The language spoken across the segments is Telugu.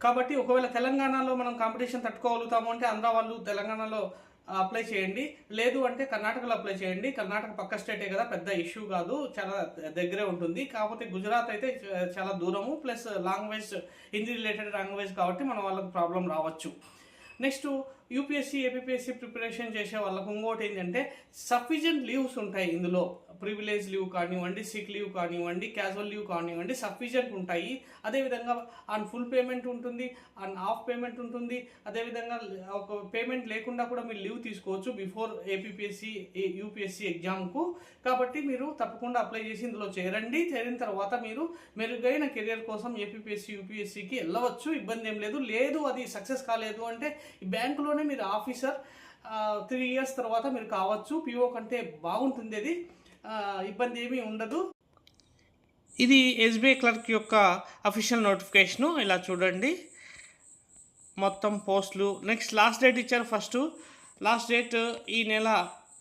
కాబట్టి ఒకవేళ తెలంగాణలో మనం కాంపిటీషన్ తట్టుకోగలుగుతాము అంటే ఆంధ్ర వాళ్ళు తెలంగాణలో అప్లై చేయండి. లేదు అంటే కర్ణాటకలో అప్లై చేయండి. కర్ణాటక పక్క స్టేటే కదా, పెద్ద ఇష్యూ కాదు, చాలా దగ్గరే ఉంటుంది. కాకపోతే గుజరాత్ అయితే చాలా దూరము, plus language Hindi related language కాబట్టి మన వాళ్ళకి ప్రాబ్లం రావచ్చు. నెక్స్ట్ యూపీఎస్సీ ఏపీఎస్సీ ప్రిపరేషన్ చేసే వాళ్ళకు ఇంకోటి ఏంటంటే సఫిషియెంట్ లీవ్స్ ఉంటాయి ఇందులో. ప్రివిలేజ్ లీవ్ కానివ్వండి, సిక్ లీవ్ కానివ్వండి, క్యాజువల్ లీవ్ కానివ్వండి, సఫిషియెంట్ ఉంటాయి. అదేవిధంగా ఆన్ ఫుల్ పేమెంట్ ఉంటుంది, ఆన్ హాఫ్ పేమెంట్ ఉంటుంది. అదేవిధంగా ఒక పేమెంట్ లేకుండా కూడా మీరు లీవ్ తీసుకోవచ్చు బిఫోర్ ఏపీఎస్సీ యూపీఎస్సీ ఎగ్జామ్కు. కాబట్టి మీరు తప్పకుండా అప్లై చేసి ఇందులో చేరండి. చేరిన తర్వాత మీరు మెరుగైన కెరియర్ కోసం ఏపీఎస్సీ యూపీఎస్సీకి వెళ్ళవచ్చు, ఇబ్బంది ఏం లేదు. లేదు అది సక్సెస్ కాలేదు అంటే ఈ బ్యాంకులోనే మీరు ఆఫీసర్ 3 ఇయర్స్ తర్వాత మీరు కావచ్చు. పిఓ కంటే బాగుంటుంది, అది ఇబ్బంది ఏమీ ఉండదు. ఇది ఎస్బీఐ క్లర్క్ యొక్క అఫీషియల్ నోటిఫికేషను. ఇలా చూడండి మొత్తం పోస్టులు. నెక్స్ట్ లాస్ట్ డేట్ ఇచ్చారు. లాస్ట్ డేట్ ఈ నెల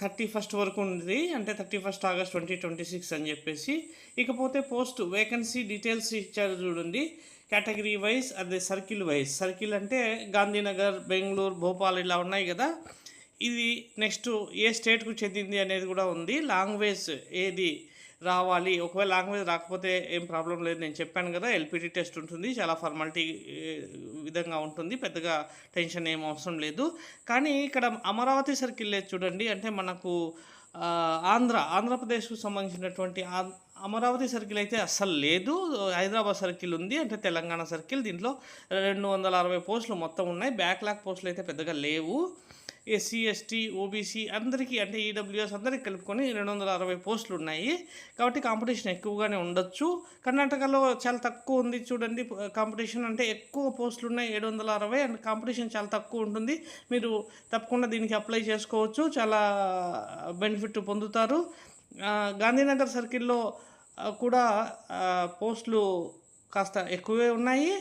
31 వరకు ఉంది, అంటే 31 ఆగస్ట్ 2026 అని చెప్పేసి. ఇకపోతే పోస్ట్ వేకెన్సీ డీటెయిల్స్ ఇచ్చారు చూడండి, కేటగిరీ వైజ్, అదే సర్కిల్ వైజ్. సర్కిల్ అంటే గాంధీనగర్, బెంగళూరు, భోపాల్ ఇలా ఉన్నాయి కదా. ఇది నెక్స్ట్ ఏ స్టేట్కు చెందింది అనేది కూడా ఉంది. లాంగ్వేజ్ ఏది రావాలి, ఒకవేళ లాంగ్వేజ్ రాకపోతే ఏం ప్రాబ్లం లేదు, నేను చెప్పాను కదా. ఎల్పిటి టెస్ట్ ఉంటుంది, చాలా ఫార్మాలిటీ విధంగా ఉంటుంది, పెద్దగా టెన్షన్ ఏం అవసరం లేదు. కానీ ఇక్కడ అమరావతి సర్కిల్ లేదు చూడండి, అంటే మనకు ఆంధ్రప్రదేశ్కు సంబంధించినటువంటి అమరావతి సర్కిల్ అయితే అస్సలు లేదు. హైదరాబాద్ సర్కిల్ ఉంది, అంటే తెలంగాణ సర్కిల్. దీంట్లో 260 పోస్టులు మొత్తం ఉన్నాయి. బ్యాక్లాగ్ పోస్టులు అయితే పెద్దగా లేవు. ఎస్సీ ఎస్టీ ఓబీసీ అందరికీ, అంటే ఈడబ్ల్యూఎస్ అందరికీ కలుపుకొని 260 పోస్టులు ఉన్నాయి. కాబట్టి కాంపిటీషన్ ఎక్కువగానే ఉండొచ్చు. కర్ణాటకలో చాలా తక్కువ ఉంది చూడండి కాంపిటీషన్, అంటే ఎక్కువ పోస్టులు ఉన్నాయి 760, అండ్ కాంపిటీషన్ చాలా తక్కువ ఉంటుంది. మీరు తప్పకుండా దీనికి అప్లై చేసుకోవచ్చు, చాలా బెనిఫిట్ పొందుతారు. గాంధీనగర్ సర్కిల్లో కూడా పోస్టులు కాస్త ఎక్కువే ఉన్నాయి,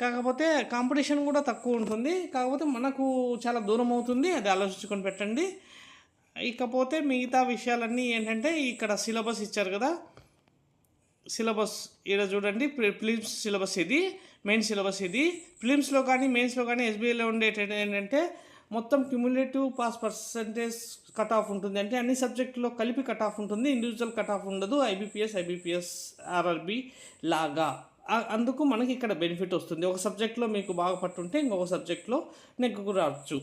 కాకపోతే కాంపిటీషన్ కూడా తక్కువ ఉంటుంది. కాకపోతే మనకు చాలా దూరం అవుతుంది, అది ఆలోచించుకొని పెట్టండి. ఇకపోతే మిగతా విషయాలన్నీ ఏంటంటే ఇక్కడ సిలబస్ ఇచ్చారు కదా, సిలబస్ ఇక్కడ చూడండి. ప్రిలిమ్స్ సిలబస్ ఇది, మెయిన్ సిలబస్ ఇది. ప్రిలిమ్స్లో కానీ మెయిన్స్లో కానీ ఎస్బీఐలో ఉండేటది ఏంటంటే మొత్తం cumulative pass percentage cut off ఉంటుంది, అంటే అన్ని సబ్జెక్టులో కలిపి కట్ ఆఫ్ ఉంటుంది, ఇండివిజువల్ కట్ ఆఫ్ ఉండదు. ఐబీపీఎస్ ఆర్ఆర్బీ లాగా. అందుకు మనకి ఇక్కడ బెనిఫిట్ వస్తుంది. ఒక సబ్జెక్ట్లో మీకు బాగా పట్టుంటే ఇంకొక సబ్జెక్ట్లో నెగ్గుకు రావచ్చు.